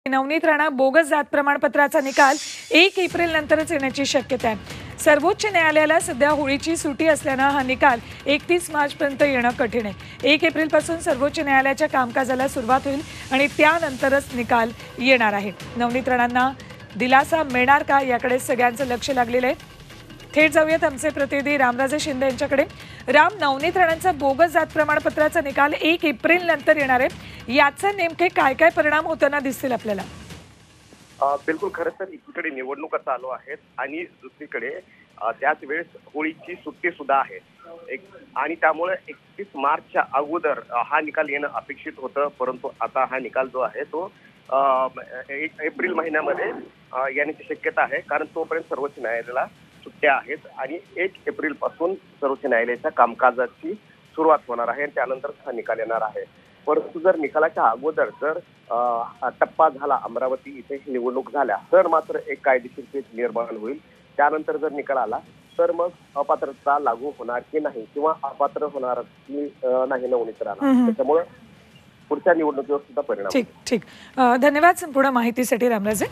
Navneet Rana bogus जात प्रमाणपत्राचा निकाल 1 एप्रिल नंतरच येण्याची शक्यता आहे। सर्वोच्च न्यायालयाला सध्या होळीची सुट्टी असल्यानं हा निकाल 31 मार्चपर्यंत येणं कठीण आहे। 1 एप्रिलपासून सर्वोच्च न्यायालयाच्या कामकाजाला सुरुवात होईल आणि त्यानंतरच निकाल येणार आहे। नवनीत राणांना दिलासा मिळणार का याकडे सगळ्यांचं लक्ष लागलेलं आहे। थेट जाऊयात आमचे प्रतिनिधी रामराजे शिंदे यांच्याकडे। राम, नवनीत राणांचा बोगस जात प्रमाणपत्राचा निकाल 1 एप्रिल नंतर येणार आहे, याचे नेमके काय काय परिणाम होताना दिसतील आपल्याला? बिलकुल, खरं तर एकीकडे निवडणुका चालू आहेत आणि दुसरीकडे त्याच वेळेस होळीची सुट्टी सुद्धा आहे आणि त्यामुळे 31 मार्चच्या अगोदर हा निकाल येणं अपेक्षित होतं, परंतु आता हा निकाल जो आहे तो 1 एप्रिल महिन्यामध्ये येण्याची शक्यता आहे, कारण तोपर्यंत सर्वोच्च न्यायालयाला सुट्ट्या आहेत आणि 1 एप्रिल पासून सर्वोच्च न्यायालयाच्या कामकाजाची सुरुवात होणार आहे आणि त्यानंतर हा निकाल येणार आहे। परंतु जर निकालाच्या अगोदर जर टप्पा झाला, अमरावती इथे निवडणूक झाल्या, तर मात्र एक कायदेशीर पेच निर्माण होईल। त्यानंतर जर निकाल आला तर मग अपात्रता लागू होणार की नाही किंवा अपात्र होणार की नाही नवनीत राणा, त्याच्यामुळे पुढच्या निवडणुकीवर सुद्धा परिणाम। ठीक, धन्यवाद संपूर्ण माहितीसाठी रामराजे।